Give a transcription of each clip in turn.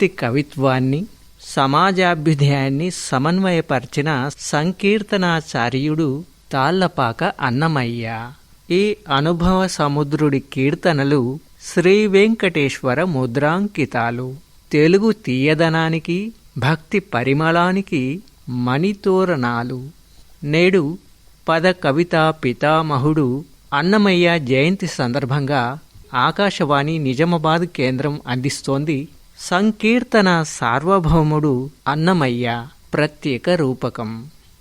భక్తి కవిత్వాన్ని, సమాజాభ్యుదయాన్ని సమన్వయపరిచిన సంకీర్తనాచార్యుడు తాళ్లపాక అన్నమయ్య. ఈ అనుభవ సముద్రుడి కీర్తనలు శ్రీ వెంకటేశ్వర ముద్రాంకితాలు. తెలుగు తీయదనానికి, భక్తి పరిమళానికి మణితోరణాలు. నేడు పద కవితా పితామహుడు అన్నమయ్య జయంతి సందర్భంగా ఆకాశవాణి నిజామాబాద్ కేంద్రం అందిస్తోంది సంకీర్తన సార్వభౌముడు అన్నమయ్య ప్రత్యేక రూపకం.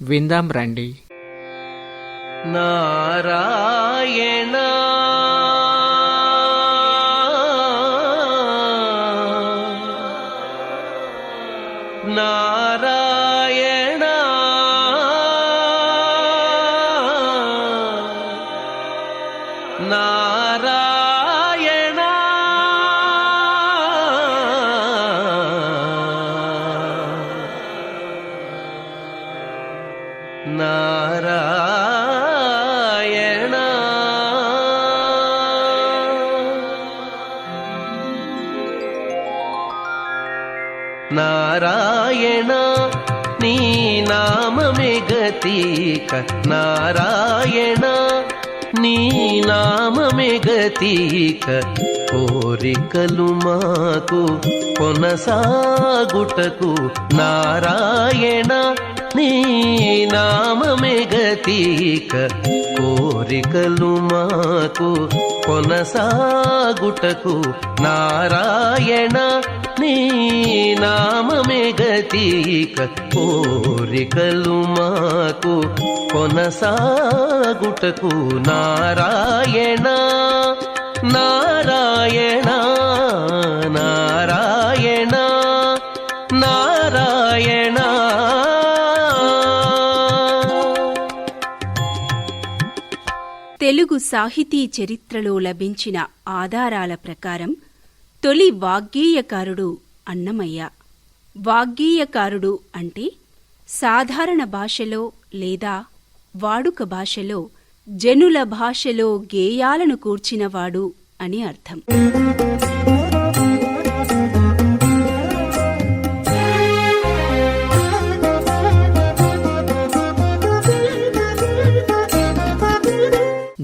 విందాం రండి. నారాయణ నారాయణ నారాయణ నారాయణ నారాయణ నీ నామమే గతిక, నారాయణ నీ నామమే గతిక, కోరికలు మాకు కొనసాగుటకు, నారాయణ నీ నామమే గతిక, కోరికలు మాకు కొనసాగుటకు, నారాయణ నీ నామమే గతిక, కోరికలు మాకు కొనసాగుటకు, నారాయణ నారాయణ నారాయణ నారాయణ. తెలుగు సాహితీ చరిత్రలో లభించిన ఆధారాల ప్రకారం తొలి వాగ్గేయకారుడు అన్నమయ్య. వాగ్గేయకారుడు అంటే సాధారణ భాషలో లేదా వాడుక భాషలో జనుల భాషలో గేయాలను కూర్చినవాడు అని అర్థం.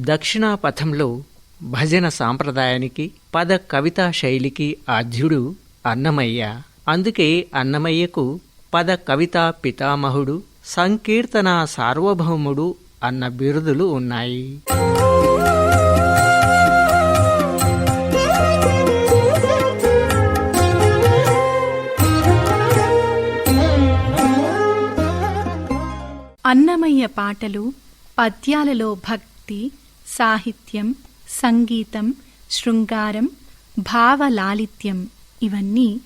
దక్షిణాపథంలో భజన సాంప్రదాయానికి, పద కవితా శైలికి ఆద్యుడు అన్నమయ్య. అందుకే అన్నమయ్యకు పద కవితా పితామహుడు, సంకీర్తన సార్వభౌముడు అన్న బిరుదులు ఉన్నాయి. అన్నమయ్య పాటలు పద్యాలలో భక్తి, సాహిత్యం, సంగీతం, శృంగారం, భావలాలిత్యం ఇవన్నీ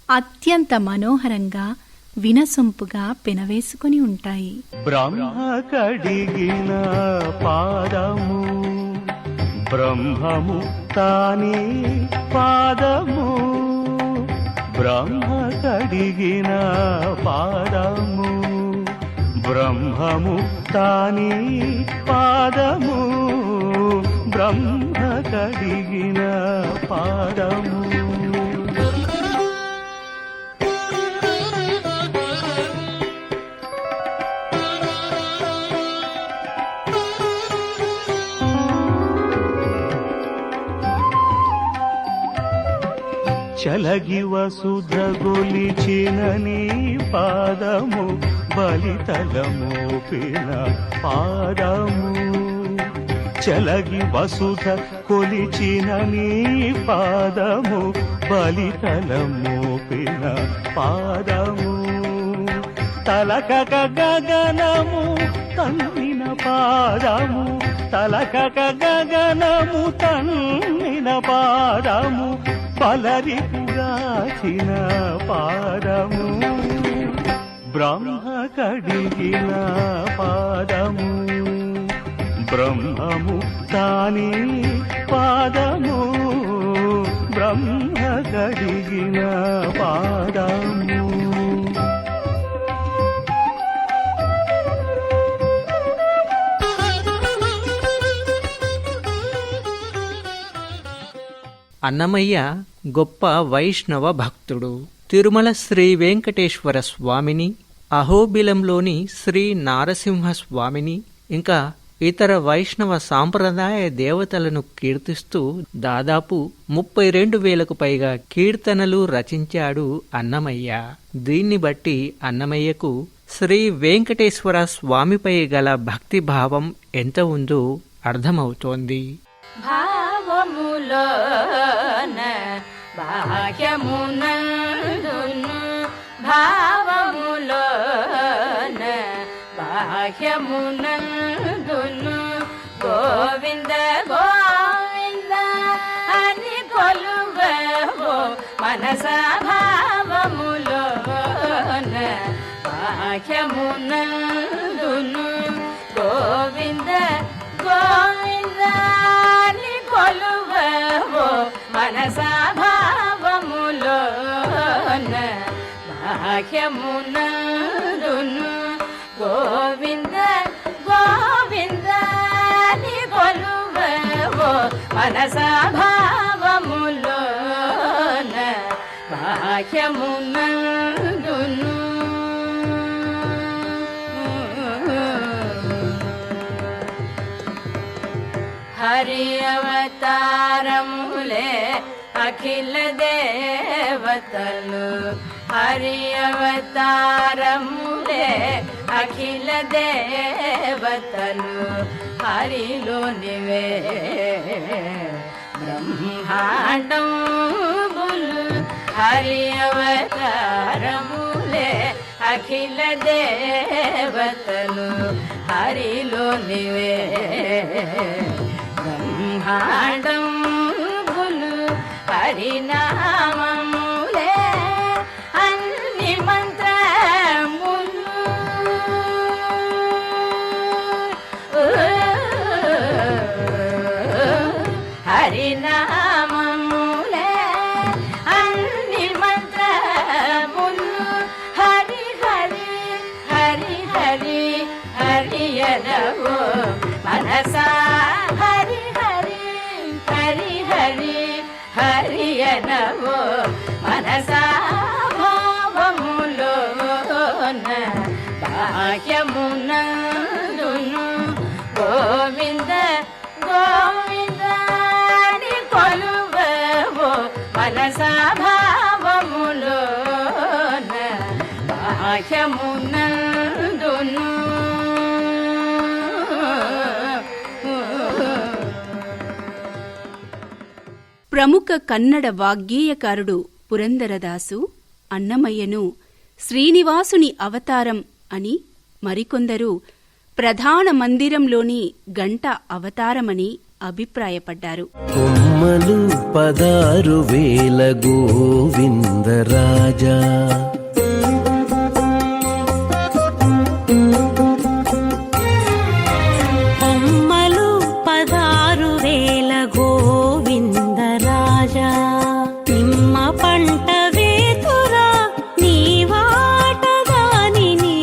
అత్యంత మనోహరంగా వినసొంపుగా పెనవేసుకుని ఉంటాయి. బ్రహ్మ కడిగిన పాదము, బ్రహ్మము తానే పాదము, బ్రహ్మ కడిగిన పాదము, బ్రహ్మము తానే పాదము, బ్రహ్మ కడిగిన పాదము. చలగి వసుధ గొలిచిన నీ పాదము, బలితలమోపిన పాదము, చలగి వసుధ కొలిచిన నీ పాదము, బలితలమోపిన పాదము, తలకక గగనము తన్నిన పాదము, తలకక గగనము తన్నిన పాదము, పలరిపుగాచిన పాదము, బ్రహ్మ కడిగిన పాదము, బ్రహ్మము తానే పాదము, బ్రహ్మ కడిగిన పాదము. అన్నమయ్య గొప్ప వైష్ణవ భక్తుడు. తిరుమల శ్రీ వెంకటేశ్వర స్వామిని, అహోబిలంలోని శ్రీ నారసింహస్వామిని, ఇంకా ఇతర వైష్ణవ సాంప్రదాయ దేవతలను కీర్తిస్తూ దాదాపు 32,000కు పైగా కీర్తనలు రచించాడు అన్నమయ్య. దీన్ని బట్టి అన్నమయ్యకు శ్రీ వెంకటేశ్వర స్వామిపై గల భక్తిభావం ఎంత ఉందో అర్థమవుతోంది. భావములోన బాహ్యమునందును, భావములోన బాహ్యమునందును గోవింద గోవింద అని కొలువవో మనస, భావములోన బాహ్యమునందును గోవింద గోవింద అని కొలువవో మనస, భావములోన బాహ్యమునందును గోవింద గోవింద అని కొలువవో మనస, భావములోన బాహ్యమునందును. హరి అవతారములే అఖిల దేవతలు, హరి అవతారములే అఖిల దేవతలు, హరిలోనివే బ్రహ్మాండంబులు, హరి అవతారములే అఖిల దేవతలు, హరిలోనివే బ్రహ్మాండంబులు, హరినామములే అన్ని మంత్రములు, హరినామములే అన్ని మంత్రములు, హరి హరి హరి హరి హరియనవో మనసా, హరి హరి హరి హరి హరియనవో మనసా, భావములోన బాహ్యమునందును గోవింద గోవింద అని కొలువవో మనసా, భావములోన బాహ్యమునందును. ప్రముఖ కన్నడ వాగ్గేయకారుడు పురందరదాసు అన్నమయ్యను శ్రీనివాసుని అవతారం అని, మరికొందరు ప్రధాన మందిరంలోని గంట అవతారమని అభిప్రాయపడ్డారు. కొమ్మలు 16,000 గోవిందరాజా, కొమ్మలు 16,000 గోవిందరాజా, నిమ్మ పంట వేతురా నీ వాటదానిని,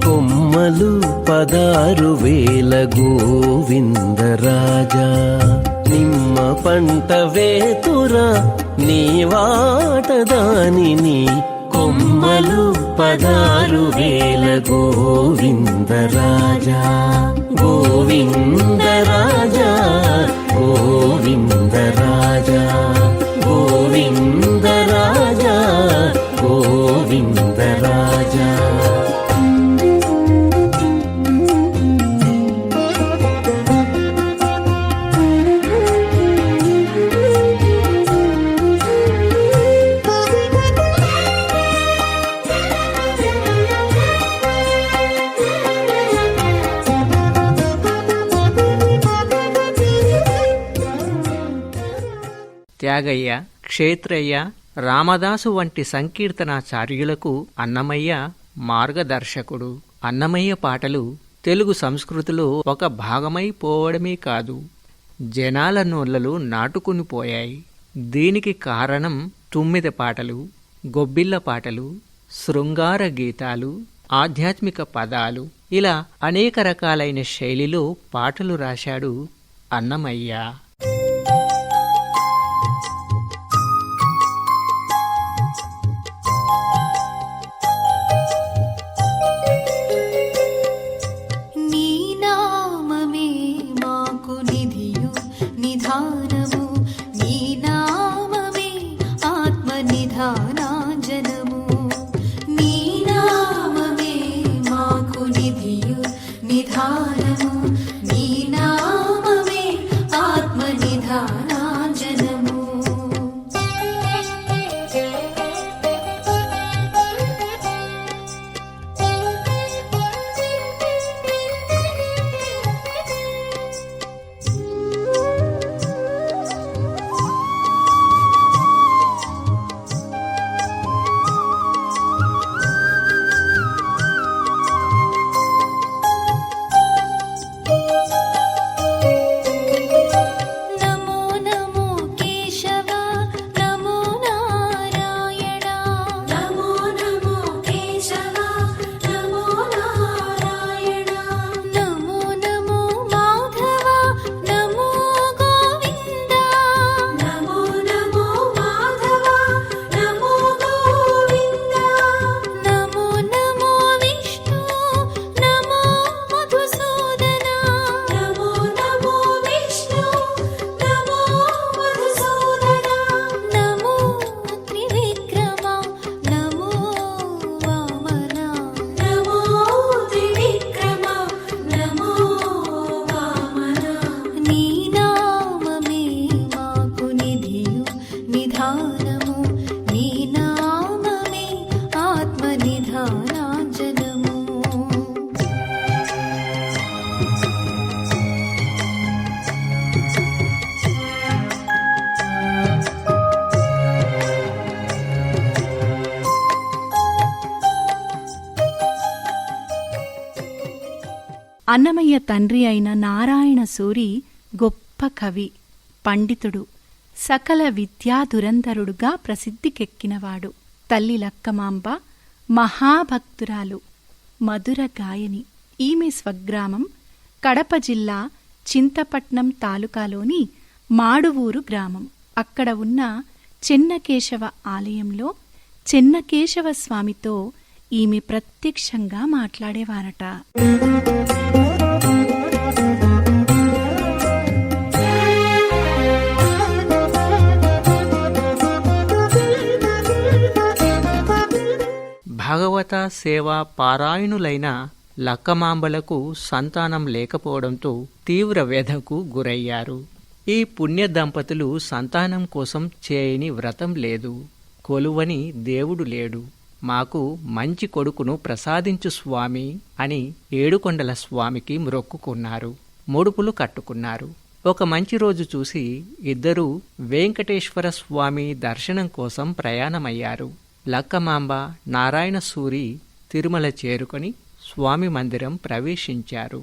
కొమ్మలు 16,000 గోవిందరాజా, నిమ్మ పంట వేతురా నీ వాటదానిని, కొమ్మలు 16,000 గోవిందరాజా, గోవిందరాజా గోవిందరాజా, గోవిందరాజా గోవిందరాజా. త్యాగయ్య, క్షేత్రయ్య, రామదాసు వంటి సంకీర్తనాచార్యులకు అన్నమయ్య మార్గదర్శకుడు. అన్నమయ్య పాటలు తెలుగు సంస్కృతిలో ఒక భాగమైపోవడమే కాదు, జనాల నోళ్లలో నాటుకునిపోయాయి. దీనికి కారణం తుమ్మిద పాటలు, గొబ్బిళ్ళ పాటలు, శృంగార గీతాలు, ఆధ్యాత్మిక పదాలు, ఇలా అనేక రకాలైన శైలిలో పాటలు రాశాడు అన్నమయ్య. అన్నమయ్య తండ్రి అయిన నారాయణ సూరి గొప్ప కవి, పండితుడు, సకల విద్యాధురంధరుడుగా ప్రసిద్ధికెక్కినవాడు. తల్లి లక్కమాంబ మహాభక్తురాలు, మధుర గాయని. ఈమె స్వగ్రామం కడప జిల్లా చింతపట్నం తాలూకాలోని మాడువూరు గ్రామం. అక్కడ ఉన్న చెన్నకేశవ ఆలయంలో చెన్నకేశవ స్వామితో ఈమె ప్రత్యక్షంగా మాట్లాడేవారట. భాగవత సేవా పారాయణులైన లక్కమాంబలకు సంతానం లేకపోవడంతో తీవ్ర వ్యధకు గురయ్యారు. ఈ పుణ్య దంపతులు సంతానం కోసం చేయని వ్రతం లేదు, కొలువని దేవుడు లేడు, మాకు మంచి కొడుకును ప్రసాదించు స్వామి అని ఏడుకొండల స్వామికి మ్రొక్కుకున్నారు. ముడుపులు కట్టుకున్నారు. ఒక మంచి రోజు చూసి ఇద్దరూ వెంకటేశ్వర స్వామి దర్శనం కోసం ప్రయాణమయ్యారు. లక్కమాంబ, నారాయణ సూరి తిరుమల చేరుకొని స్వామి మందిరం ప్రవేశించారు.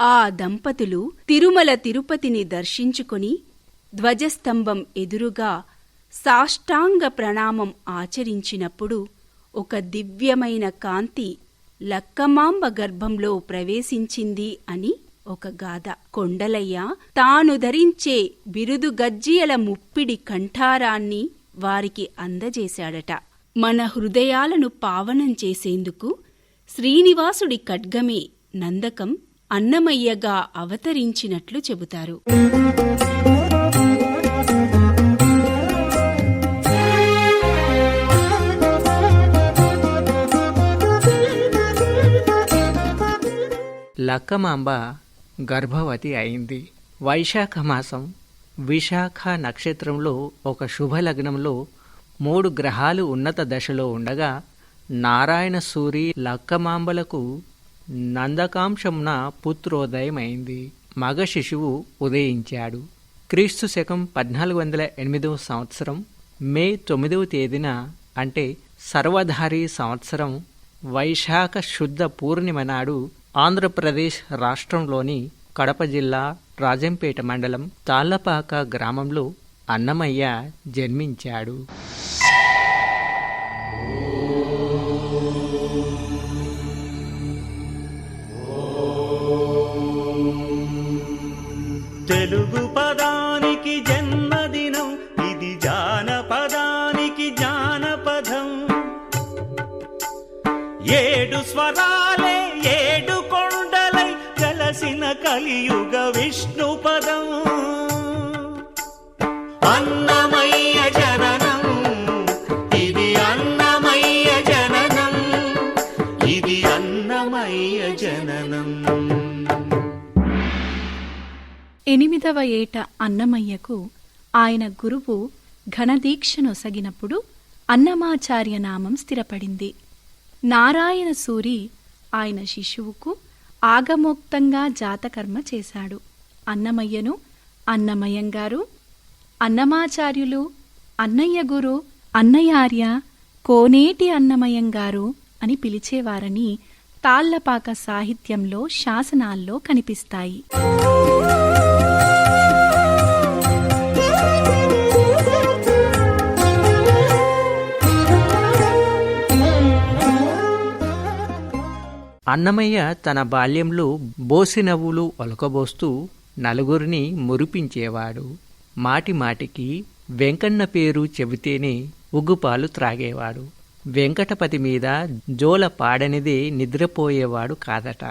ఆ దంపతులు తిరుమల తిరుపతిని దర్శించుకొని ధ్వజస్తంభం ఎదురుగా సాష్టాంగ ప్రణామం ఆచరించినప్పుడు ఒక దివ్యమైన కాంతి లక్కమాంబ గర్భంలో ప్రవేశించింది అని ఒక గాథ. కొండలయ్య తాను ధరించే బిరుదు గజ్జియల ముప్పిడి కంఠారాన్ని వారికి అందజేశాడట. మన హృదయాలను పావనం చేసేందుకు శ్రీనివాసుడి ఖడ్గమే నందకం అన్నమయ్యగా అవతరించినట్లు చెబుతారు. లక్కమాంబ గర్భవతి అయింది. వైశాఖ మాసం విశాఖ నక్షత్రంలో ఒక శుభలగ్నంలో 3 గ్రహాలు ఉన్నత దశలో ఉండగా నారాయణ సూరి లక్కమాంబలకు నందకాంశమున పుత్రోదయమైంది. మగ శిశువు ఉదయించాడు. క్రీస్తు శకం 1408 సంవత్సరం మే 9వ తేదీన, అంటే సర్వధారి సంవత్సరం వైశాఖ శుద్ధ పూర్ణిమ నాడు ఆంధ్రప్రదేశ్ రాష్ట్రంలోని కడప జిల్లా రాజంపేట మండలం తాళ్లపాక గ్రామంలో అన్నమయ్య జన్మించాడు. తెలుగు పదానికి జన్మదినం, ఇది జానపదానికి జానపదం. 7 స్వరాలే 7 కొండలై కలసిన కలియుగ విష్ణు పదం. అన్నమయ్య జననం, ఇది అన్నమయ్య జననం, ఇది అన్నమయ్య జననం. 8వ ఏట అన్నమయ్యకు ఆయన గురువు ఘనదీక్షనొసగినప్పుడు అన్నమాచార్య నామం స్థిరపడింది. నారాయణ సూరి ఆయన శిశువుకు ఆగమోక్తంగా జాతకర్మ చేశాడు. అన్నమయ్యను అన్నమయ్యంగారు, అన్నమాచార్యులు, అన్నయ్య గురు, అన్నయార్య, కోనేటి అన్నమయ్యంగారు అని పిలిచేవారని తాళ్లపాక సాహిత్యంలో శాసనాల్లో కనిపిస్తాయి. అన్నమయ్య తన బాల్యంలో బోసి నవ్వులు ఒలకబోస్తూ నలుగురిని మురిపించేవాడు. మాటిమాటికి వెంకన్న పేరు చెబితేనే ఉగ్గుపాలు త్రాగేవాడు. వెంకటపతి మీద జోల పాడనిదే నిద్రపోయేవాడు కాదట.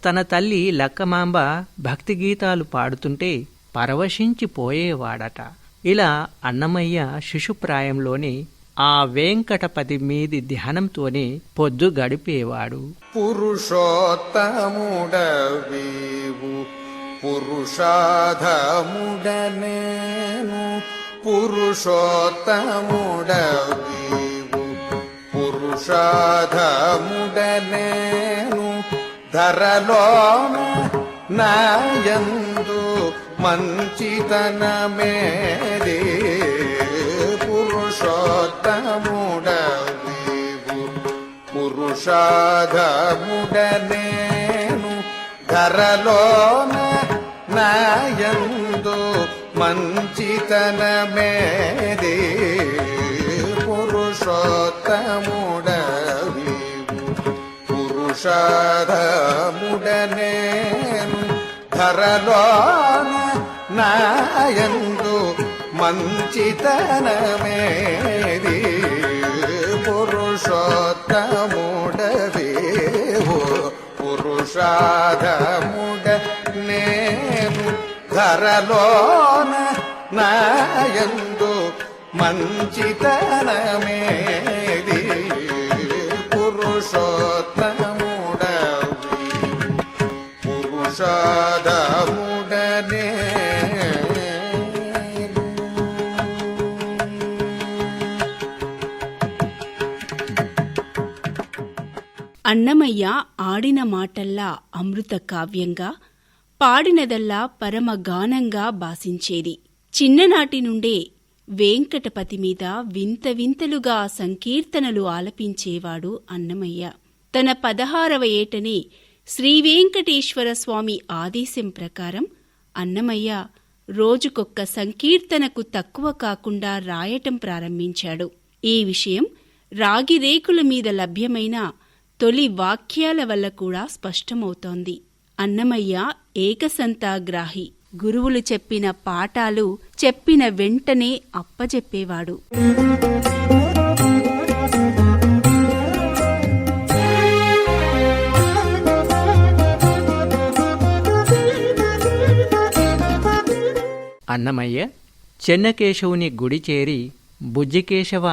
తన తల్లి లక్కమాంబ భక్తి గీతాలు పాడుతుంటే పరవశించిపోయేవాడట. ఇలా అన్నమయ్య శిశుప్రాయంలోనే ఆ వెంకటపతి మీది ధ్యానంతోనే పొద్దు గడిపేవాడు. పురుషోత్తముడవీవు పురుషాధముడనేను, పురుషోత్తముడవీవు పురుషాధముడనేను, ధరలోన నాయందు మంచితనమేది పురుషోత్తముడవివు పురుషాధముడనేను ధరలోన నాయందు మంచితనమేది పురుషోత్తముడవివు పురుషాధముడనేను ధరలోన నాయందు మంచితనమేది పురుషోత్తముడవేవో పురుషాధముడనేను ధరలోన నాయందు మంచితనమేది పురుషోత్తముడవి పురుషాధముడనే అన్నమయ్య ఆడిన మాటల్లా అమృత కావ్యంగా, పాడినదల్లా పరమగానంగా భాసించేది. చిన్ననాటి నుండే వేంకటపతి మీద వింత వింతలుగా సంకీర్తనలు ఆలపించేవాడు అన్నమయ్య. తన 16వ ఏటనే శ్రీవేంకటేశ్వర స్వామి ఆదేశం ప్రకారం అన్నమయ్య రోజుకొక్క సంకీర్తనకు తక్కువ కాకుండా రాయటం ప్రారంభించాడు. ఈ విషయం రాగిరేకుల మీద లభ్యమైన తొలి వాక్యాల వల్ల కూడా స్పష్టమవుతోంది. అన్నమయ్య ఏకసంతాగ్రాహి. గురువులు చెప్పిన పాఠాలు చెప్పిన వెంటనే అప్పజెప్పేవాడు. అన్నమయ్య చెన్నకేశవుని గుడి చేరి బుజ్జికేశవ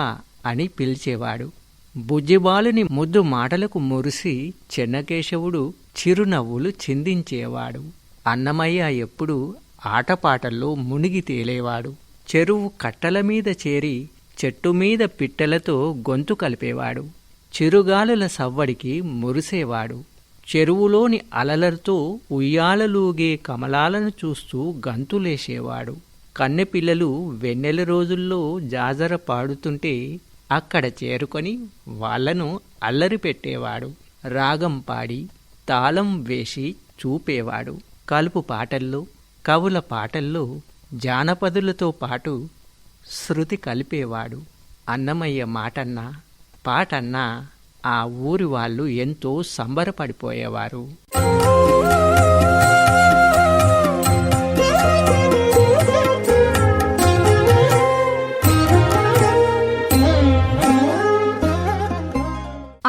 అని పిలిచేవాడు. బుజ్జిబాలుని ముద్దు మాటలకు మురిసి చెన్నకేశవుడు చిరునవ్వులు చిందించేవాడు. అన్నమయ్య ఎప్పుడూ ఆటపాటల్లో మునిగి తేలేవాడు. చెరువు కట్టల మీద చేరి చెట్టుమీద పిట్టలతో గొంతు కలిపేవాడు. చిరుగాలుల సవ్వడికి మురిసేవాడు. చెరువులోని అలలతో ఉయ్యాలలూగే కమలాలను చూస్తూ గంతులేసేవాడు. కన్నెపిల్లలు వెన్నెల రోజుల్లో జాజర పాడుతుంటే అక్కడ చేరుకొని వాళ్లను అల్లరి పెట్టేవాడు. రాగం పాడి తాళం వేసి చూపేవాడు. కలుపు పాటల్లో, కవుల పాటల్లో జానపదులతో పాటు శృతి కలిపేవాడు. అన్నమయ్య మాటన్నా పాటన్నా ఆ ఊరి వాళ్ళు ఎంతో సంబరపడిపోయేవారు.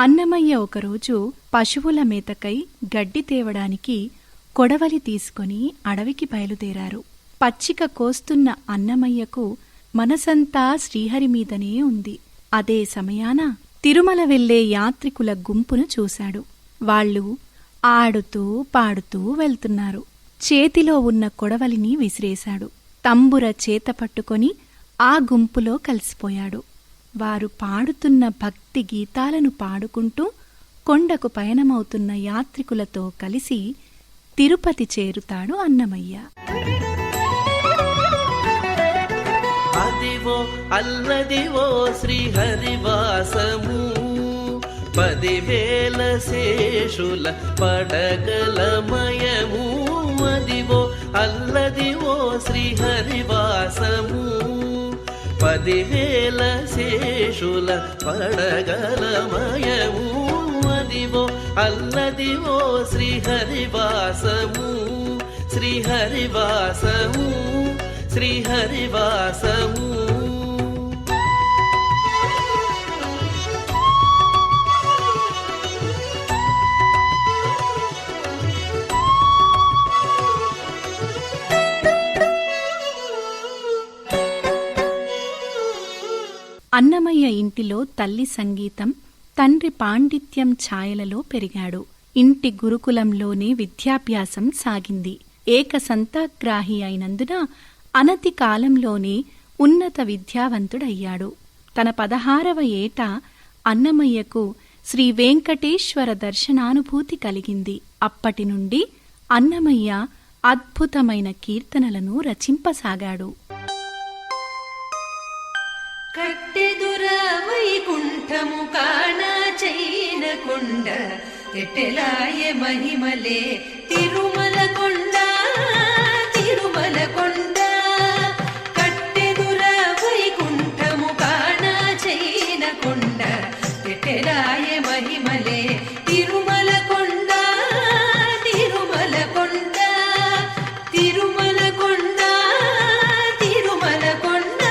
అన్నమయ్య ఒకరోజు పశువుల మేతకై గడ్డి తేవడానికి కొడవలి తీసుకుని అడవికి బయలుదేరారు. పచ్చిక కోస్తున్న అన్నమయ్యకు మనసంతా శ్రీహరిమీదనే ఉంది. అదే సమయాన తిరుమల వెళ్లే యాత్రికుల గుంపును చూశాడు. వాళ్ళు ఆడుతూ పాడుతూ వెళ్తున్నారు. చేతిలో ఉన్న కొడవలిని విసిరేశాడు. తంబుర చేత పట్టుకొని ఆ గుంపులో కలిసిపోయాడు. వారు పాడుతున్న భక్తి గీతాలను పాడుకుంటూ కొండకు పయనమవుతున్న యాత్రికులతో కలిసి తిరుపతి చేరుతాడు అన్నమయ్య. అదివో అల్లదివో శ్రీహరివాసము 10,000 శేషుల పడగలమయము. అదివో అల్లదివో శ్రీహరివాసము 10,000 శేషుల పడగలమయము. అదివో అల్లదివో శ్రీహరివాసము శ్రీహరివాసము శ్రీహరివాసము. అన్నమయ్య ఇంటిలో తల్లి సంగీతం, తండ్రి పాండిత్యం ఛాయలలో పెరిగాడు. ఇంటి గురుకులంలోనే విద్యాభ్యాసం సాగింది. ఏకసంతాగ్రాహి అయినందున అనతి కాలంలోనే ఉన్నత విద్యావంతుడయ్యాడు. తన 16వ ఏట అన్నమయ్యకు శ్రీ వెంకటేశ్వర దర్శనానుభూతి కలిగింది. అప్పటి నుండి అన్నమయ్య అద్భుతమైన కీర్తనలను రచింపసాగాడు. కట్టెదుర వైకుంఠము కాణ చైన కొండ ఎట్టెలాయ మహిమలే తిరుమల కొండ తిరుమల కొండ. కట్టెదుర వైకుంఠము కాణ చైన కొండ ఎట్టెలాయ మహిమలే తిరుమల కొండ తిరుమల కొండ తిరుమల కొండ తిరుమల కొండ.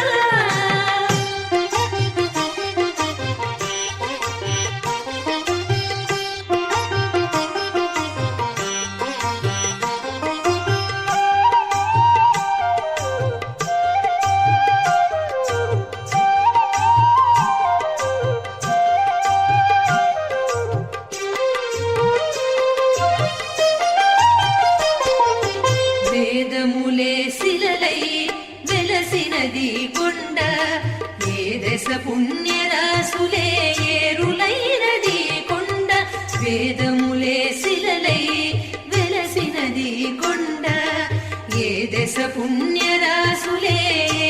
వేదములే శిలలై వెలసినది కొండ ఏ దశ పుణ్యరాసులే ఏరులైనది కొండ. వేదములే శిలలై వెలసినది కొండ ఏ దశ పుణ్యరాసులే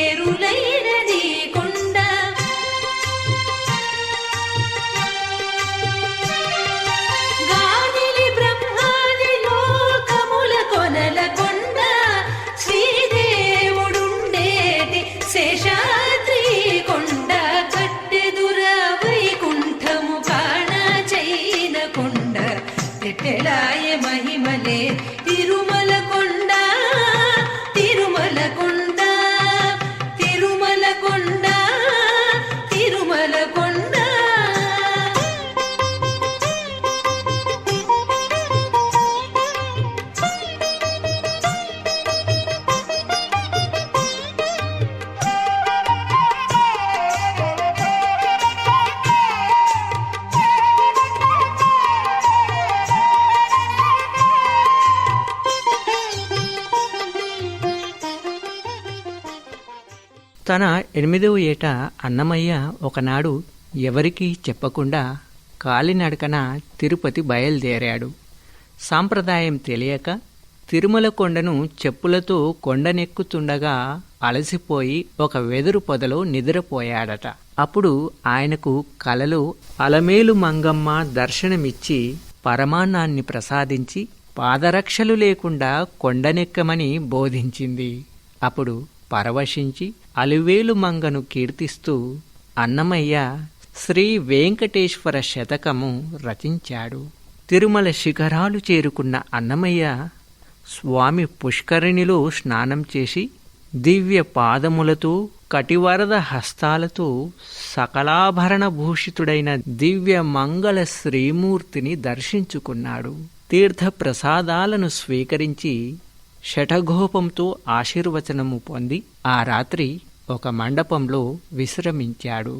ఏరులైనది కొండ. గాదిలి బ్రహ్మాది లోకముల కొనల కొండ శ్రీదేవుడుండేటి శేషాద్రి కొండ. కట్టెదుర వైకుంఠము కాణ చైన కొండ ఎట్టెలాయ మహిమలే తిరుమల కొండ తిరుమల కొండ తిరుమల కొండ తిరుమల కొండ. తన 8వ ఏట అన్నమయ్య ఒకనాడు ఎవరికీ చెప్పకుండా కాలినడకన తిరుపతి బయలుదేరాడు. సాంప్రదాయం తెలియక తిరుమల కొండను చెప్పులతో కొండనెక్కుతుండగా అలసిపోయి ఒక వెదురు పొదలో నిద్రపోయాడట. అప్పుడు ఆయనకు కలలో అలమేలు మంగమ్మ దర్శనమిచ్చి పరమాన్నాన్ని ప్రసాదించి పాదరక్షలు లేకుండా కొండనెక్కమని బోధించింది. అప్పుడు పరవశించి అలివేలు మంగను కీర్తిస్తూ అన్నమయ్య శ్రీ వెంకటేశ్వర శతకము రచించాడు. తిరుమల శిఖరాలు చేరుకున్న అన్నమయ్య స్వామి పుష్కరిణిలో స్నానం చేసి దివ్య పాదములతో కటివరద హస్తాలతో సకలాభరణ భూషితుడైన దివ్య మంగళ శ్రీమూర్తిని దర్శించుకున్నాడు. తీర్థప్రసాదాలను స్వీకరించి షఠఘోపంతో ఆశీర్వచనము పొంది ఆ రాత్రి ఒక మండపంలో విశ్రమించాడు.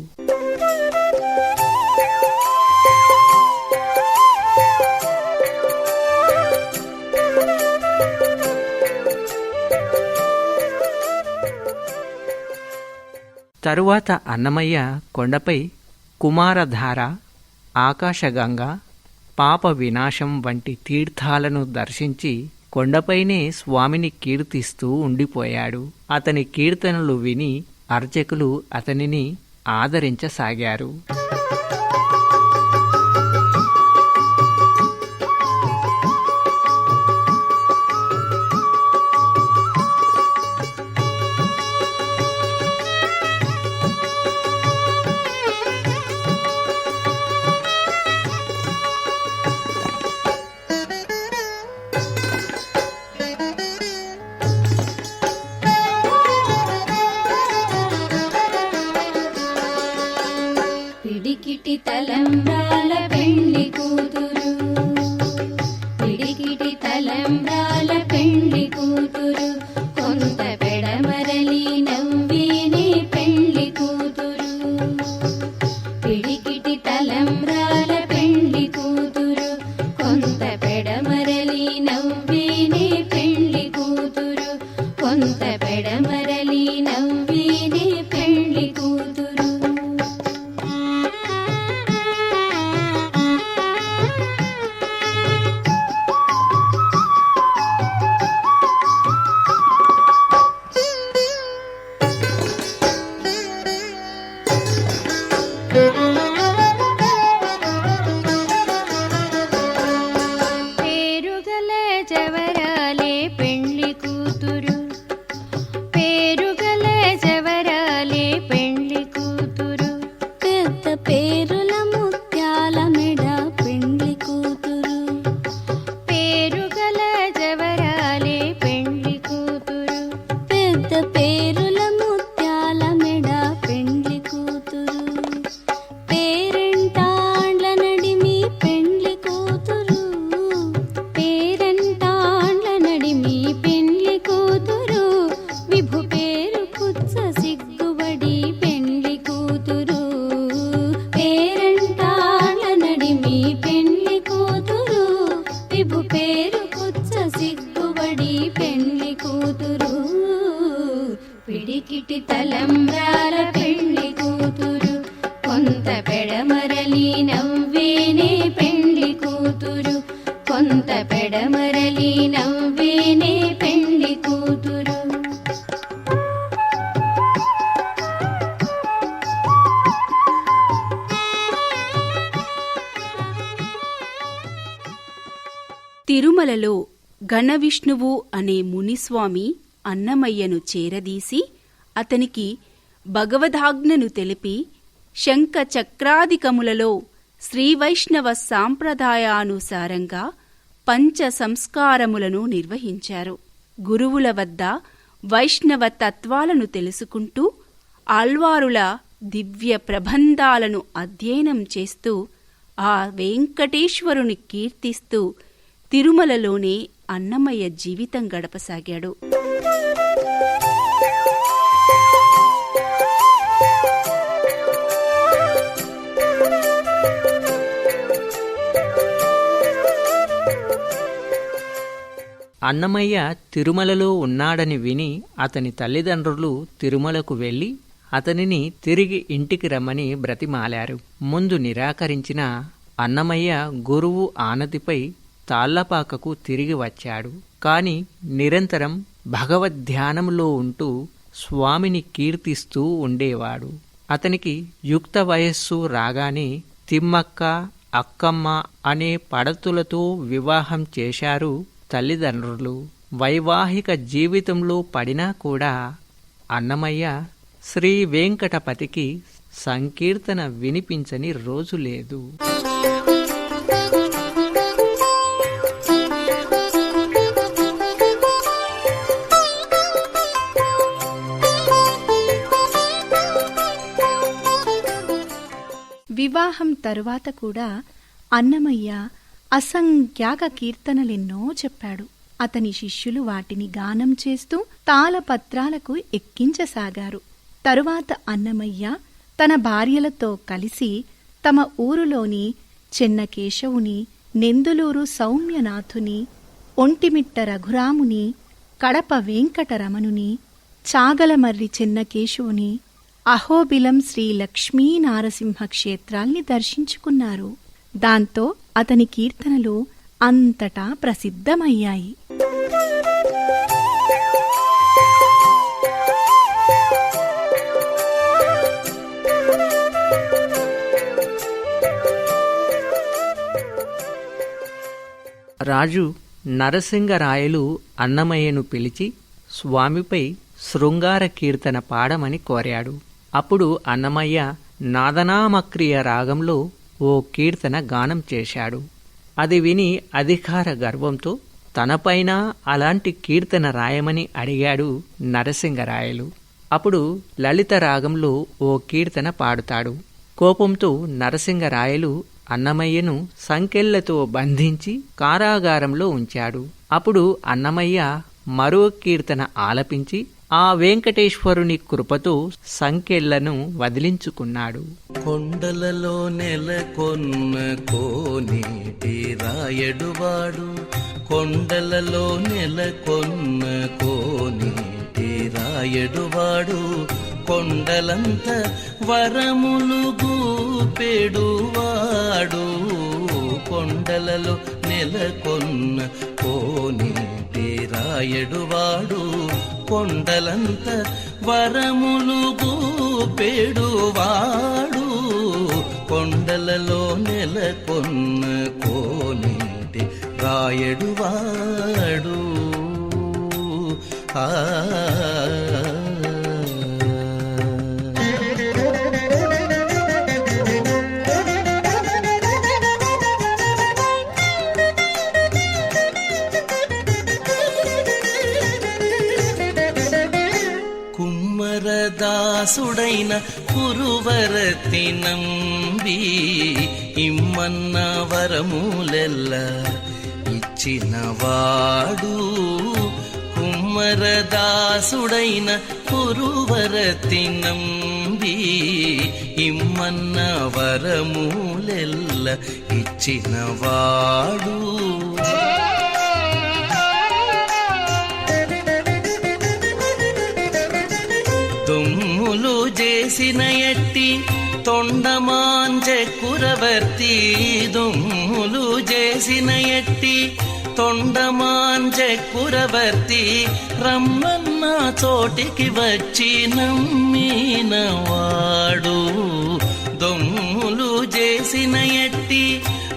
తరువాత అన్నమయ్య కొండపై కుమారధార, ఆకాశగంగ, పాప వినాశం వంటి తీర్థాలను దర్శించి కొండపైనే స్వామిని కీర్తిస్తూ ఉండిపోయాడు. అతని కీర్తనలు విని అర్చకులు అతనిని ఆదరించసాగారు. గుమ్మడి పెండ్లి కూతురు, పిడికిటి తలంబ్రాల పెండ్లి కూతురు, కొంత పెడమరలి నవ్వేనే పెండ్లి కూతురు, కొంత పెడమరలి నవ్వేనే పెండ్లి కూతురు. తిరుమలలో గణవిష్ణువు అనే మునిస్వామి అన్నమయ్యను చేరదీసి అతనికి భగవదాజ్ఞను తెలిపి శంఖ చక్రాదికములలో శ్రీవైష్ణవ సాంప్రదాయానుసారంగా పంచ సంస్కారములను నిర్వహించారు. గురువుల వద్ద వైష్ణవ తత్వాలను తెలుసుకుంటూ ఆళ్వారుల దివ్య ప్రబంధాలను అధ్యయనం చేస్తూ ఆ వెంకటేశ్వరుని కీర్తిస్తూ తిరుమలలోనే అన్నమయ్య జీవితం గడపసాగాడు. అన్నమయ్య తిరుమలలో ఉన్నాడని విని అతని తల్లిదండ్రులు తిరుమలకు వెళ్లి అతనిని తిరిగి ఇంటికి రమ్మని బ్రతిమాలారు. ముందు నిరాకరించిన అన్నమయ్య గురువు ఆనతిపై తాళ్లపాకకు తిరిగి వచ్చాడు. కాని నిరంతరం భగవద్ధ్యానంలో ఉంటూ స్వామిని కీర్తిస్తూ ఉండేవాడు. అతనికి యుక్త వయస్సు రాగానే తిమ్మక్క, అక్కమ్మ అనే పడతులతో వివాహం చేశారు తల్లిదండ్రులు. వైవాహిక జీవితంలో పడినా కూడా అన్నమయ్య శ్రీ వెంకటపతికి సంకీర్తన వినిపించని రోజు లేదు. వివాహం తరువాత కూడా అన్నమయ్య అసంఖ్యాక కీర్తనలెన్నో చెప్పాడు. అతని శిష్యులు వాటిని గానం చేస్తూ తాళపత్రాలకు ఎక్కించసాగారు. తరువాత అన్నమయ్య తన భార్యలతో కలిసి తమ ఊరులోని చెన్నకేశవుని, నెందులూరు సౌమ్యనాథుని, ఒంటిమిట్ట రఘురాముని, కడప వెంకటరమణుని, చాగలమర్రి చెన్నకేశవుని, అహోబిలం శ్రీ లక్ష్మీనారసింహ క్షేత్రాల్ని దర్శించుకున్నారు. దాంతో అతని కీర్తనలు అంతటా ప్రసిద్ధమయ్యాయి. రాజు నరసింగరాయలు అన్నమయ్యను పిలిచి స్వామిపై శృంగార కీర్తన పాడమని కోరాడు. అప్పుడు అన్నమయ్య నాదనామక్రియ రాగంలో ఓ కీర్తన గానం చేశాడు. అది విని అధికార గర్వంతో తనపైన అలాంటి కీర్తన రాయమని అడిగాడు నరసింగరాయలు. అప్పుడు లలిత రాగంలో ఓ కీర్తన పాడుతాడు. కోపంతో నరసింగరాయలు అన్నమయ్యను సంకెళ్లతో బంధించి కారాగారంలో ఉంచాడు. అప్పుడు అన్నమయ్య మరో కీర్తన ఆలపించి ఆ వెంకటేశ్వరుని కృపతో సంకెళ్లను వదిలించుకున్నాడు. కొండలలో నెలకొన్న కోనేటి రాయడువాడు, కొండలలో నెలకొన్న కోనేటి రాయడువాడు, కొండలంత వరములు గూపెడువాడు, కొండలలో నెలకొన్న కోనేటి రాయడువాడు, కొండలంత వరములు గూపెడువాడు, కొండలలో నెలకొన్న కోనేటి రాయడువాడు. ఆ దాసుడైన కురువరతి నంబి ఇమ్మన్న వరములెల్ల ఇచ్చినవాడు, కుమ్మరదాసుడైన కురువరతి నంబి ఇమ్మన్న వరములెల్ల ఇచ్చినవాడు. చేసిన ఎట్టి తొండమాంచె కురవర్తి దుమ్ములు చేసిన ఎట్టి తొండమాంచె కురవర్తి రమ్మన్న చోటికి వచ్చి నమ్మినవాడు దొమ్ములు చేసిన ఎట్టి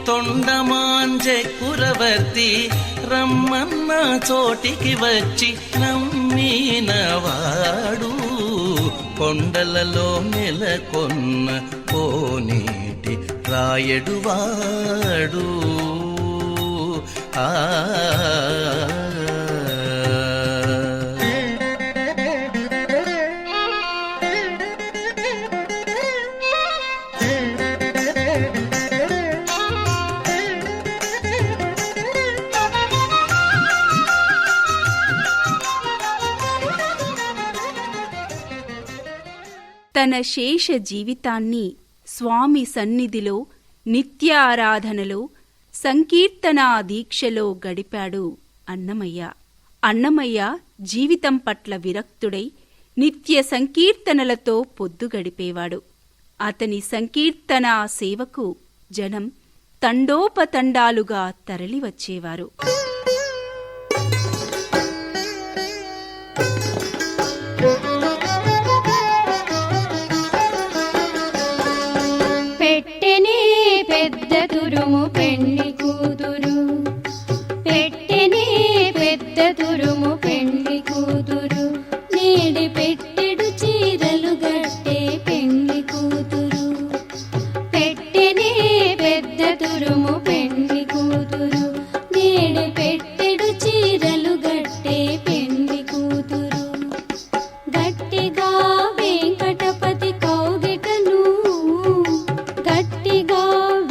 తొండమాంచె కురవర్తి రమ్మన్న చోటికి వచ్చి నమ్మినవాడు కొండలలో నెలకొన్న కోనేటి రాయడువాడు ఆ తన శేష జీవితాన్ని స్వామి సన్నిధిలో నిత్య ఆరాధనలో సంకీర్తనా దీక్షలో గడిపాడు అన్నమయ్య. అన్నమయ్య జీవితం పట్ల విరక్తుడై నిత్య సంకీర్తనలతో పొద్దు గడిపేవాడు. అతని సంకీర్తనా సేవకు జనం తండోపతండాలుగా తరలివచ్చేవారు. పెట్టెనే పెద్ద తురుము పెండ్లి కూతురు, పెట్టెనే పెద్ద తురుము పెండ్లి కూతురు, నేడి పెట్టెడు చీరలు గట్టే పెండ్లి కూతురు. పెట్టెనే పెద్ద తురుము పెండ్లి కూతురు, నేడి పెట్టెడు చీరలు గట్టే పెండ్లి కూతురు. గట్టిగా వెంకటపతి కౌగిటను, గట్టిగా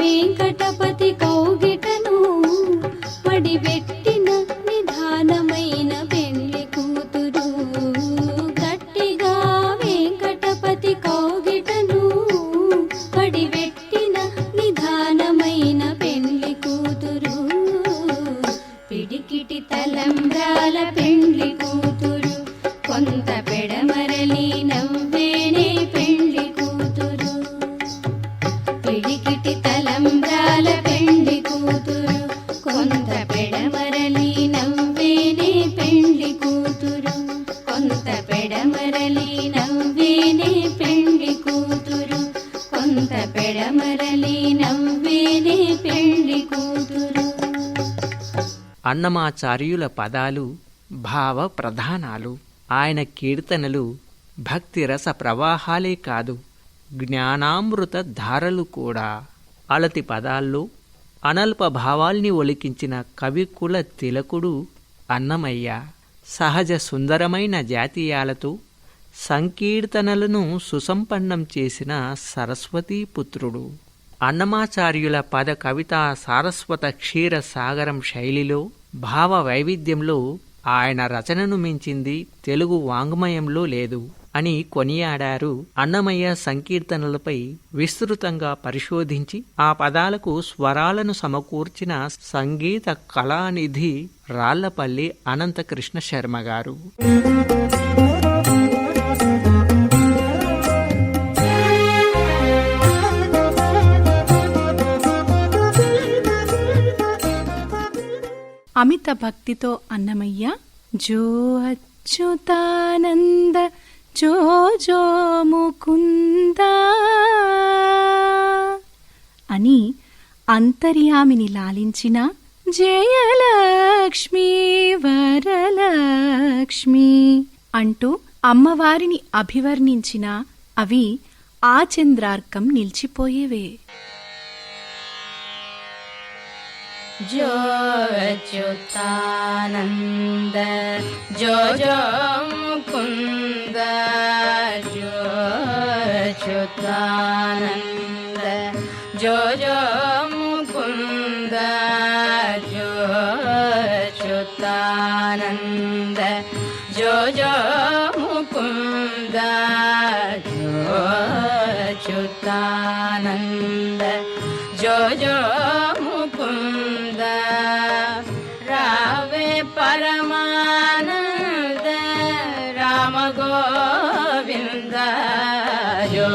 వెంకటపతి కౌగిటను మడిబెట్టిన నిధానమైన పెండ్లి కూతురు. గట్టిగా వెంకటపతి కౌగిటను మడిబెట్టిన నిధానమైన పెండ్లి కూతురు. పిడికిటి తలంబ్రాల పెండ్లి కూతురు, కొంత పెడమరలి నవ్వేనే పెండ్లి కూతురు. పిడికిటి తలంబ్రాల పెండ్లి కూతురు, కొంత పెడమరలి నవ్వేనే పెండ్లి కూతురు. కొంత పెడమరలి నవ్వేనే పెండ్లి కూతురు. కొంత పెడమరలి నవ్వేనే పెండ్లి కూతురు. అన్నమాచార్యుల పదాలు భావ ప్రధానాలు. ఆయన కీర్తనలు భక్తి రస ప్రవాహాలే కాదు, జ్ఞానామృత ధారలు కూడా. అలతి పదాల్లో అనల్ప భావాల్ని ఒలికించిన కవికుల తిలకుడు అన్నమయ్య. సహజ సుందరమైన జాతీయాలతో సంకీర్తనలను సుసంపన్నం చేసిన సరస్వతీపుత్రుడు. అన్నమాచార్యుల పద కవితా సారస్వత క్షీర సాగరం శైలిలో, భావ వైవిధ్యంలో ఆయన రచనను మించింది తెలుగు వాంగ్మయంలో లేదు అని కొనియాడారు. అన్నమయ్య సంకీర్తనలపై విస్తృతంగా పరిశోధించి ఆ పదాలకు స్వరాలను సమకూర్చిన సంగీత కళానిధి రాళ్లపల్లి అనంతకృష్ణ శర్మ గారు. అమిత భక్తితో అన్నమయ్య జో అచ్యుతానంద జో జో ముకుంద అని అంతర్యామిని లాలించిన జయలక్ష్మీ వరలక్ష్మి అంటూ అమ్మవారిని అభివర్ణించిన అవి ఆచంద్రార్కం నిలిచిపోయేవే. జో అచ్యుతానంద జో జో ముకుంద, జో అచ్యుతానంద జో జో ముకుంద, జో అచ్యుతానంద జో జో ముకుంద, జో అచ్యుతానంద జో జో ముకుంద. రావే పరమానంద రామ గోవింద, జో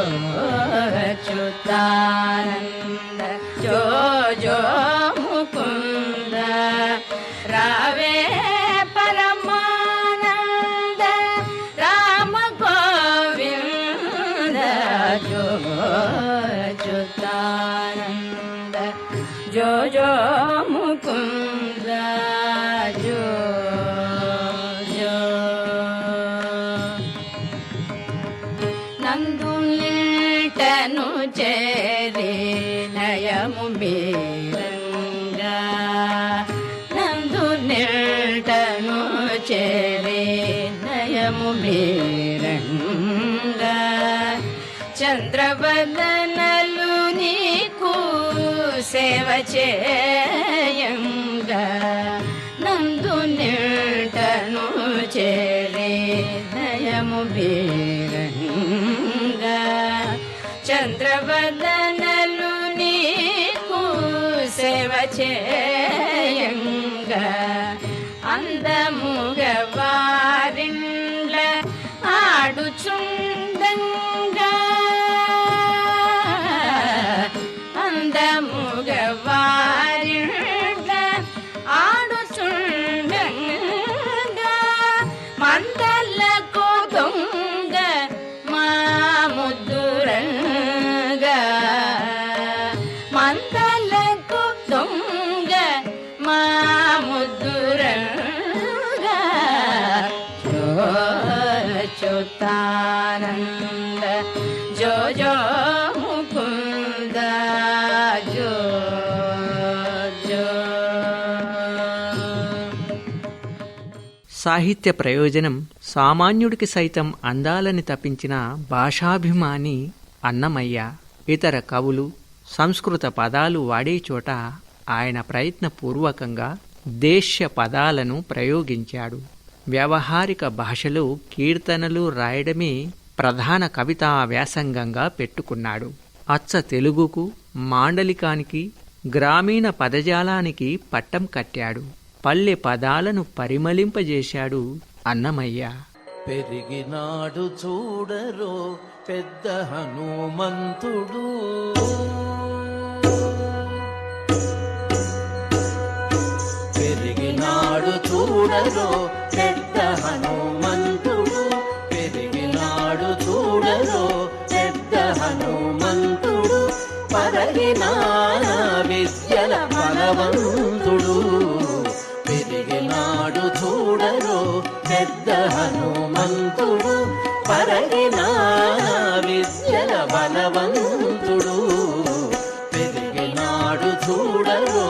చేరి నయము మీరంగా నందు నిల్టను చేరి నయము మీరంగా చంద్రవదనలు నీకు సేవ చేయంగా నందు నిల్టను చేరి నయము మీరంగా చంద్రవదనలు నీకు సేవ చేయంగా అందముగ వారిండ్ల ఆడుచుండంగా అందముగ వారిండ్ల ఆడుచుండంగా మందలకు దొంగ మా ముద్దురంగా మందలకు దొంగ మా ముద్దురంగా చ్యుతానంద జో జో ముకుంద జో జో. సాహిత్య ప్రయోజనం సామాన్యుడికి సైతం అందాలని తప్పించిన భాషాభిమాని అన్నమయ్య. ఇతర కవులు సంస్కృత పదాలు వాడే చోట ఆయన ప్రయత్నపూర్వకంగా దేశ్య పదాలను ప్రయోగించాడు. వ్యావహారిక భాషలో కీర్తనలు రాయడమే ప్రధాన కవితా వ్యాసంగంగా పెట్టుకున్నాడు. అచ్చ తెలుగుకు, మాండలికానికి, గ్రామీణ పదజాలానికి పట్టం కట్టాడు. పల్లె పదాలను పరిమళింపజేశాడు అన్నమయ్య. పెరిగినాడు చూడరో పెద్ద హనుమంతుడు, పెరిగినాడు చూడరో పెద్ద హనుమంతుడు, పెరిగినాడు చూడరో పెద్ద హనుమంతుడు, పరగినాన విద్యల బలవంతుడు, పెరిగినాడు చూడరో పెద్ద హనుమంతుడు, పరగినాన విద్యల బలవంతుడు, పెరిగినాడు చూడరో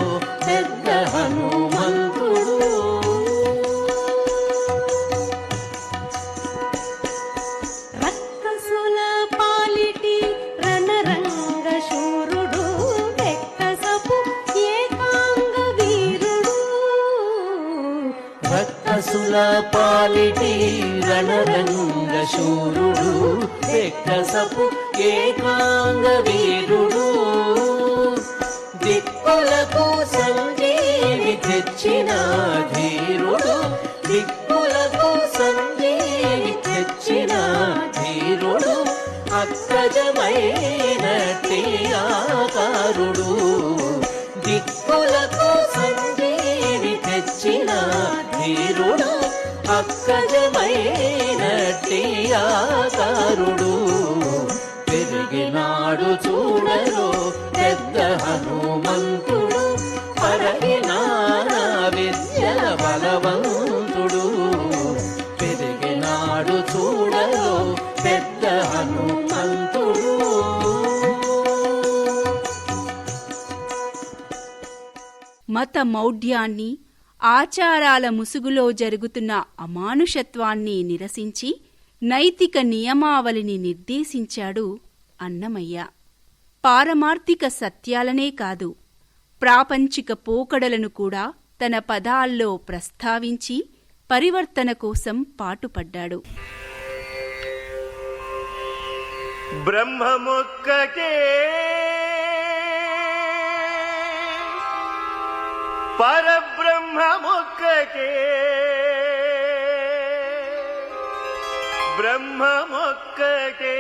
పెద్ద హనుమంతుడు. రక్కసుల పాలిటి రణరంగ శూరుడు, వెక్కసపు ఏకాంగ వీరుడు, రక్కసుల పాలిటి రణరంగ శూరుడు, వెక్కసపు ఏకాంగ వీరుడు, దిక్కులకు సంజీవి తెచ్చిన ధీరుడు, దిక్కులకు సంజీవి తెచ్చిన ధీరుడు, అక్కజమైనట్టి ఆకారుడు, దిక్కులకు సంజీవి తెచ్చిన ధీరుడు, అక్కజమైనట్టి ఆకారుడు, పెరిగినాడు చూడరో పెద్ద హనుమంతుడు, పరగినాన విద్యల బలవంతుడు, పెరిగినాడు చూడరో పెద్ద హనుమంతుడు. మత మౌఢ్యాన్ని, ఆచారాల ముసుగులో జరుగుతున్న అమానుషత్వాన్ని నిరసించి నైతిక నియమావళిని నిర్దేశించాడు అన్నమయ్య. పారమార్థిక సత్యాలనే కాదు, ప్రాపంచిక పోకడలను కూడా తన పదాల్లో ప్రస్తావించి పరివర్తన కోసం పాటుపడ్డాడు. బ్రహ్మముక్కకే పరబ్రహ్మముక్కకే బ్రహ్మముక్కకే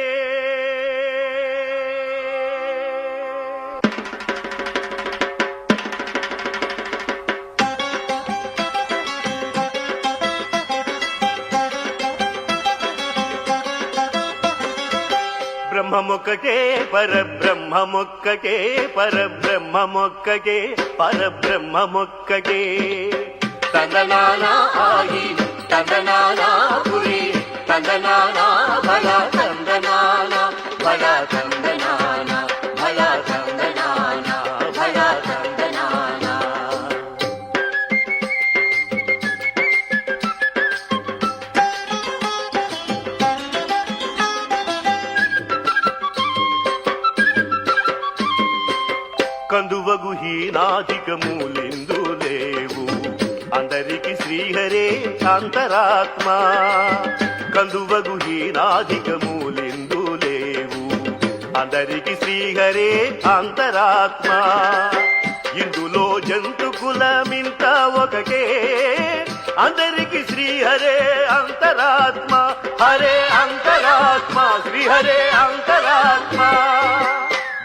బ్రహ్మముక్కకే పరబ్రహ్మముక్కకే పరబ్రహ్మముక్కకే పరబ్రహ్మముక్కకే తందనానా ఆయి తందనానా పురి తందనానా బల తందనానా బల తందనానా హీనాధికములెందు లేవు. అందరికి శ్రీహరే అంతరాత్మ, కందువగు హీనాధికములెందు లేవు. అందరికి శ్రీహరే అంతరాత్మ, ఇందులో జంతు కులమింత ఒకటే. అందరికి శ్రీహరే అంతరాత్మ, హరే అంతరాత్మ, శ్రీహరే అంతరాత్మ.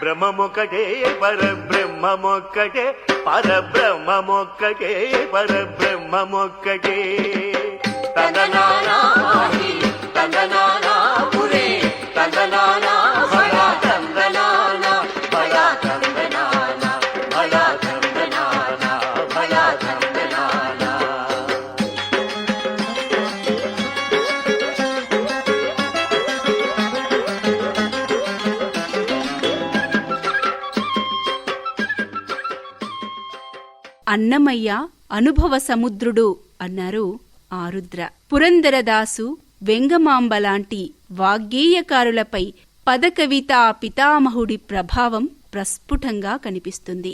బ్రహ్మమొక్కటే పరబ్రహ్మమొక్కటే, పరబ్రహ్మమొక్కటే పరబ్రహ్మమొక్కటే. తందనానా తందనానా పురే తందనానా భళా తందనానా భళా తందనానా భళా తందనానా భళా తందనానా. అన్నమయ్య అనుభవ సముద్రుడు అన్నారు ఆరుద్ర. పురందరదాసు, వెంగమాంబ లాంటి వాగ్గేయకారులపై పదకవితా పితామహుడి ప్రభావం ప్రస్ఫుటంగా కనిపిస్తుంది.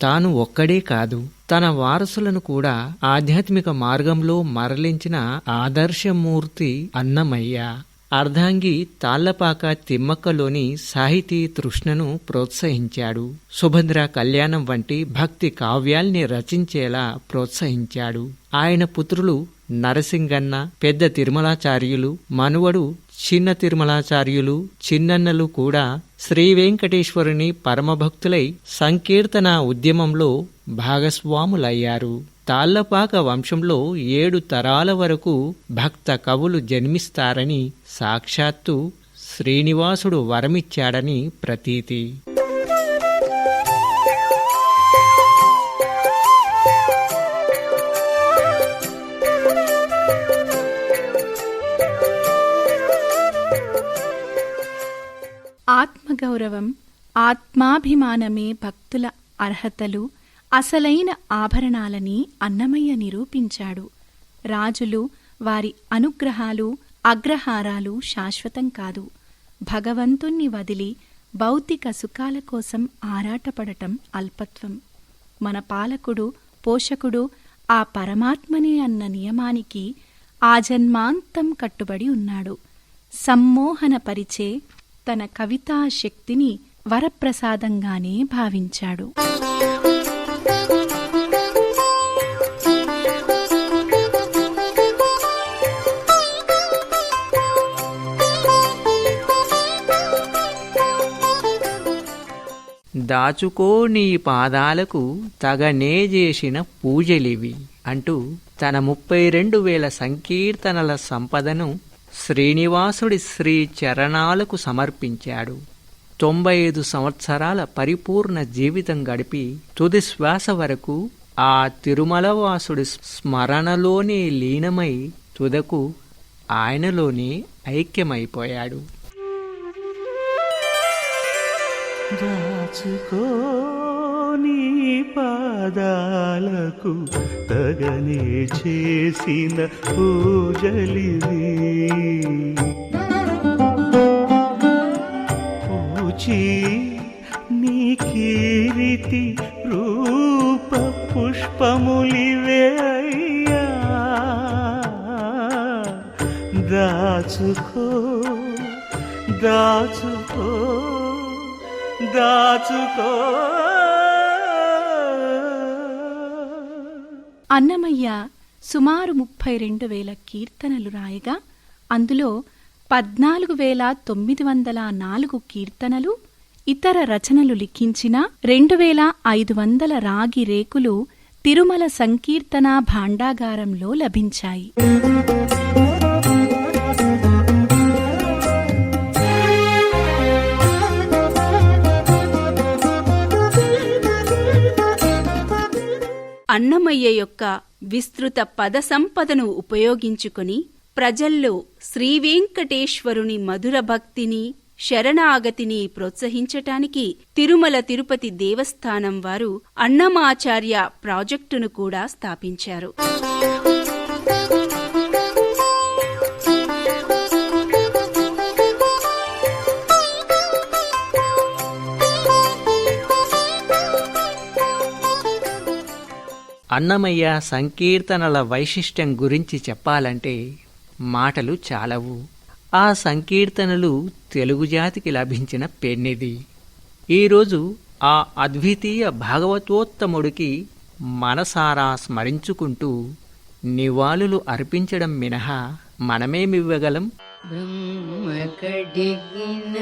తాను ఒక్కడే కాదు, తన వారసులను కూడా ఆధ్యాత్మిక మార్గంలో మరలించిన ఆదర్శమూర్తి అన్నమయ్య. అర్ధాంగి తాళ్లపాక తిమ్మక్కలోని సాహితీ తృష్ణను ప్రోత్సహించాడు. సుభద్ర కళ్యాణం వంటి భక్తి కావ్యాల్ని రచించేలా ప్రోత్సహించాడు. ఆయన పుత్రులు నరసింగన్న, పెద్ద తిరుమలాచార్యులు, మనువడు చిన్న తిరుమలాచార్యులు, చిన్నన్నలు కూడా శ్రీవేంకటేశ్వరుని పరమభక్తులై సంకీర్తన ఉద్యమంలో భాగస్వాములయ్యారు. తాళ్లపాక వంశంలో 7 తరాల వరకు భక్త కవులు జన్మిస్తారని సాక్షాత్తు శ్రీనివాసుడు వరమిచ్చాడని ప్రతీతి. ఆత్మగౌరవం, ఆత్మాభిమానమే భక్తుల అర్హతలు, అసలైన ఆభరణాలని అన్నమయ్య నిరూపించాడు. రాజులు, వారి అనుగ్రహాలు, అగ్రహారాలు శాశ్వతం కాదు. భగవంతుణ్ణి వదిలి భౌతిక సుఖాల కోసం ఆరాటపడటం అల్పత్వం. మన పాలకుడు, పోషకుడు ఆ పరమాత్మనే అన్న నియమానికి ఆజన్మాంతం కట్టుబడి ఉన్నాడు. సమ్మోహనపరిచే తన కవితా శక్తిని వరప్రసాదంగానే భావించాడు. దాచుకో నీ పాదాలకు తగనే చేసిన పూజలివి అంటూ తన 32,000 సంకీర్తనల సంపదను శ్రీనివాసుడి శ్రీ చరణాలకు సమర్పించాడు. 95 సంవత్సరాల పరిపూర్ణ జీవితం గడిపి తుది శ్వాస వరకు ఆ తిరుమలవాసుడి స్మరణలోనే లీనమై తుదకు ఆయనలోనే ఐక్యమైపోయాడు. దాచుకో నీ పాదాలకు తగనే చేసిన పూజలివి, పూచి నీ కీర్తి రూప పుష్పములివే అయ్యా. దాచుకో దాచుకో దాచుకో. అన్నమయ్య సుమారు 32,000 కీర్తనలు రాయగా అందులో 14,904 కీర్తనలు, ఇతర రచనలు లిఖించిన 2,500 రాగి రేకులు తిరుమల సంకీర్తనా భాండాగారంలో లభించాయి. అన్నమయ్య యొక్క విస్తృత పద సంపదను ఉపయోగించుకుని ప్రజల్లో శ్రీవేంకటేశ్వరుని మధుర భక్తిని, శరణాగతిని ప్రోత్సహించటానికి తిరుమల తిరుపతి దేవస్థానం వారు అన్నమాచార్య ప్రాజెక్టును కూడా స్థాపించారు. అన్నమయ్య సంకీర్తనల వైశిష్ట్యం గురించి చెప్పాలంటే మాటలు చాలవు. ఆ సంకీర్తనలు తెలుగు జాతికి లభించిన పెన్నిది. ఈరోజు ఆ అద్వితీయ భాగవతోత్తముడికి మనసారా స్మరించుకుంటూ నివాళులు అర్పించడం మినహా మనమేమివ్వగలం? బ్రహ్మ కడిగిన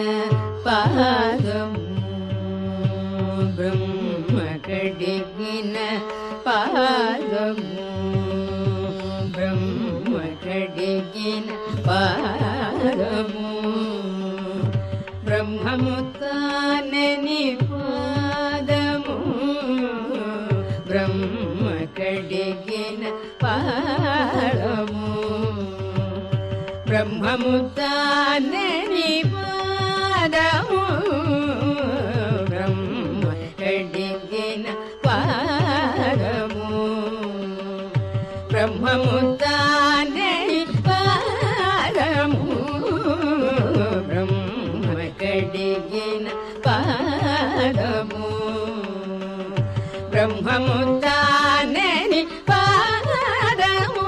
పాదము, బ్రహ్మ కడిగిన పాదము, బ్రహ్మ కడిగిన పాదము, బ్రహ్మము తానని పాదము, బ్రహ్మ కడిగిన పాదము, బ్రహ్మము తానని పాదము, బ్రహ్మ కడిగిన పాదము, బ్రహ్మము తానని పాదము, బ్రహ్మ కడిగిన పాదము, బ్రహ్మము తానని పాదము,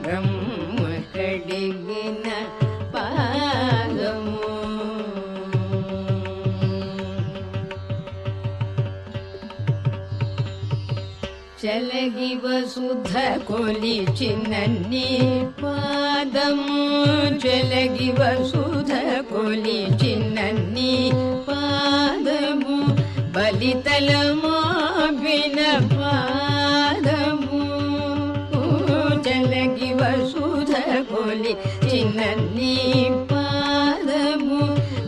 బ్రహ్మ కడిగిన పాదము. చలగి వసుధ కొలిచినన్ని పాదము, చలగి వసుధ కొలిచినన్ని పాదము, బలితలమో బిన పాదము, చలగి వసుధ కొలిచినన్ని పాదము,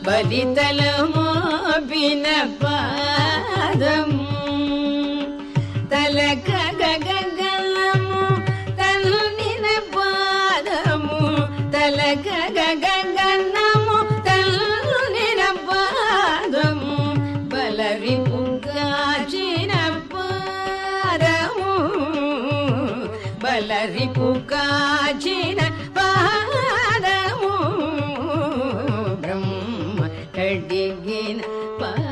బలితలమో బిన పాదము, తలక గగనము తల్లిన పాదము, తలక గగనము తల్లిన పాదము, బలరి పుగాచిన పాదము, బలరి పుగాచిన పాదము, బ్రహ్మ కడిగిన పాదము.